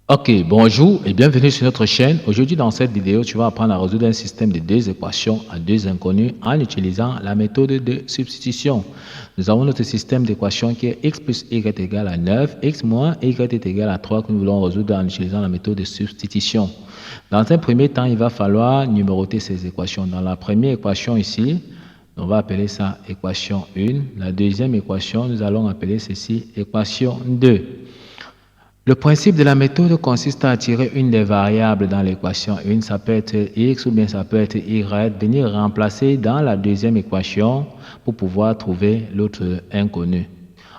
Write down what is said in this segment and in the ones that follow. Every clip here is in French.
Ok, bonjour et bienvenue sur notre chaîne. Aujourd'hui, dans cette vidéo, tu vas apprendre à résoudre un système de deux équations à deux inconnus en utilisant la méthode de substitution. Nous avons notre système d'équation qui est x plus y égale à 9, x moins y est égal à 3 que nous voulons résoudre en utilisant la méthode de substitution. Dans un premier temps, il va falloir numéroter ces équations. Dans la première équation ici, on va appeler ça équation 1. La deuxième équation, nous allons appeler ceci équation 2. Le principe de la méthode consiste à tirer une des variables dans l'équation 1, ça peut être x ou bien ça peut être y, venir remplacer dans la deuxième équation pour pouvoir trouver l'autre inconnu.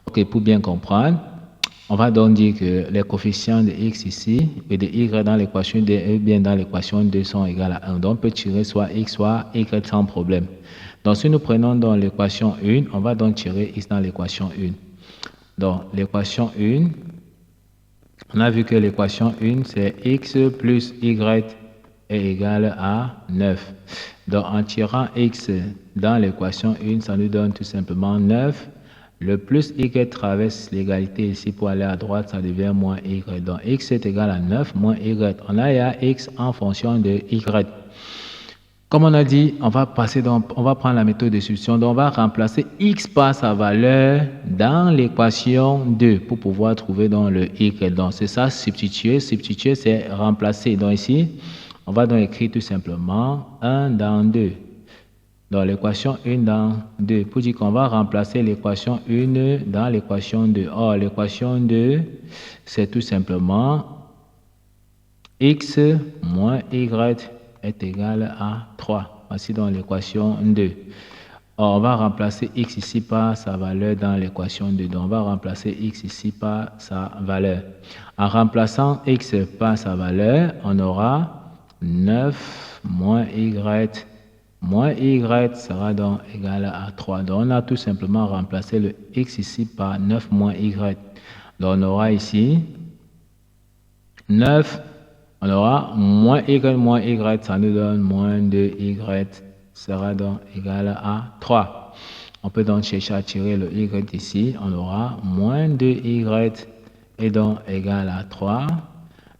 Ok, pour bien comprendre, on va donc dire que les coefficients de x ici et de y dans l'équation 2 et bien dans l'équation 2 sont égaux à 1. Donc on peut tirer soit x soit y sans problème. Donc si nous prenons dans l'équation 1, on va donc tirer x dans l'équation 1. Donc l'équation 1, on a vu que l'équation 1, c'est x plus y est égal à 9. Donc, en tirant x dans l'équation 1, ça nous donne tout simplement 9. Le plus y traverse l'égalité ici pour aller à droite, ça devient moins y. Donc, x est égal à 9 moins y. On a x en fonction de y. Comme on a dit, on va prendre la méthode de substitution. Donc, on va remplacer x par sa valeur dans l'équation 2 pour pouvoir trouver dans le y. Donc, c'est ça, substituer. Substituer, c'est remplacer. Donc, ici, on va donc écrire tout simplement 1 dans 2. Donc, l'équation 1 dans 2. Pour dire qu'on va remplacer l'équation 1 dans l'équation 2. Or, l'équation 2, c'est tout simplement x moins y est égal à 3. Voici donc l'équation 2. On va remplacer x ici par sa valeur dans l'équation 2. Donc, on va remplacer x ici par sa valeur. En remplaçant x par sa valeur, on aura 9 moins y. Moins y sera donc égal à 3. Donc, on a tout simplement remplacé le x ici par 9 moins y. Donc, on aura ici 9. On aura moins y, ça nous donne moins 2y, sera donc égal à 3. On peut donc chercher à tirer le y ici. On aura moins 2y est donc égal à 3.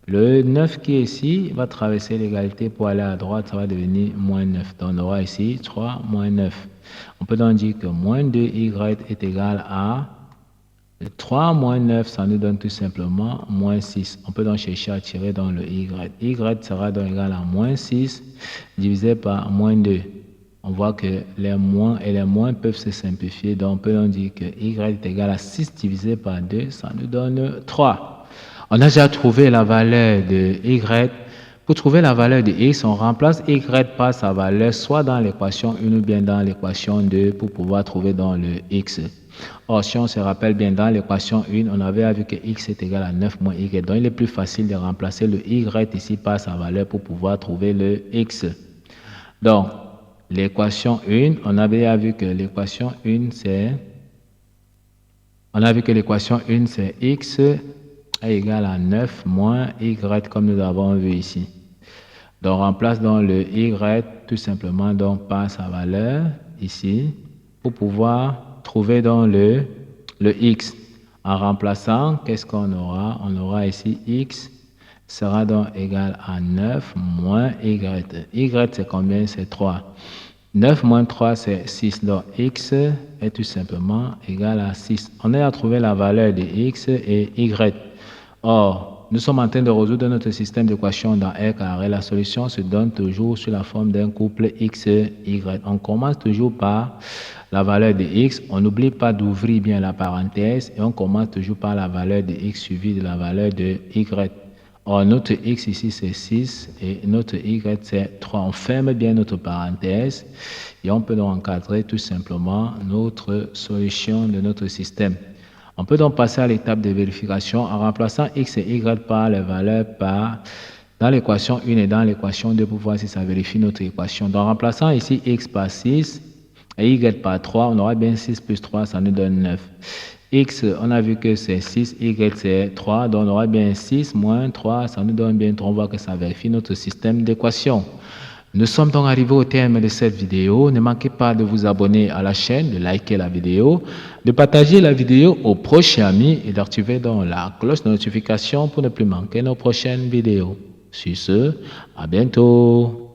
Le 9 qui est ici va traverser l'égalité pour aller à droite, ça va devenir moins 9. Donc on aura ici 3 moins 9. On peut donc dire que moins 2y est égal à 3 moins 9, ça nous donne tout simplement moins 6. On peut donc chercher à tirer dans le y. Y sera donc égal à moins 6 divisé par moins 2. On voit que les moins et les moins peuvent se simplifier. Donc on peut donc dire que y est égal à 6 divisé par 2, ça nous donne 3. On a déjà trouvé la valeur de y. Pour trouver la valeur de x, on remplace y par sa valeur soit dans l'équation 1 ou bien dans l'équation 2 pour pouvoir trouver dans le x. Or, si on se rappelle bien, dans l'équation 1, on avait vu que x est égal à 9 moins y. Donc, il est plus facile de remplacer le y ici par sa valeur pour pouvoir trouver le x. Donc, l'équation 1, on avait vu que l'équation 1, c'est... On a vu que l'équation 1, c'est x est égal à 9 moins y, comme nous l'avons vu ici. Donc, on remplace donc le y tout simplement donc par sa valeur ici pour pouvoir trouver dans le x. En remplaçant, qu'est-ce qu'on aura? On aura ici x sera donc égal à 9 moins y. Y, c'est combien? C'est 3. 9 moins 3, c'est 6. Donc, x est tout simplement égal à 6. On a trouvé la valeur de x et y. Or, nous sommes en train de résoudre notre système d'équation dans R carré. La solution se donne toujours sous la forme d'un couple x, y. On commence toujours par la valeur de x. On n'oublie pas d'ouvrir bien la parenthèse et on commence toujours par la valeur de x suivie de la valeur de y. Or, notre x ici, c'est 6 et notre y, c'est 3. On ferme bien notre parenthèse et on peut donc encadrer tout simplement notre solution de notre système. On peut donc passer à l'étape de vérification en remplaçant x et y par les valeurs dans l'équation 1 et dans l'équation 2 pour voir si ça vérifie notre équation. Donc, en remplaçant ici x par 6 et y par 3, on aura bien 6 plus 3, ça nous donne 9. X, on a vu que c'est 6, y c'est 3, donc on aura bien 6 moins 3, ça nous donne bien 3. On voit que ça vérifie notre système d'équation. Nous sommes donc arrivés au terme de cette vidéo. Ne manquez pas de vous abonner à la chaîne, de liker la vidéo, de partager la vidéo aux proches amis et d'activer donc la cloche de notification pour ne plus manquer nos prochaines vidéos. Sur ce, à bientôt.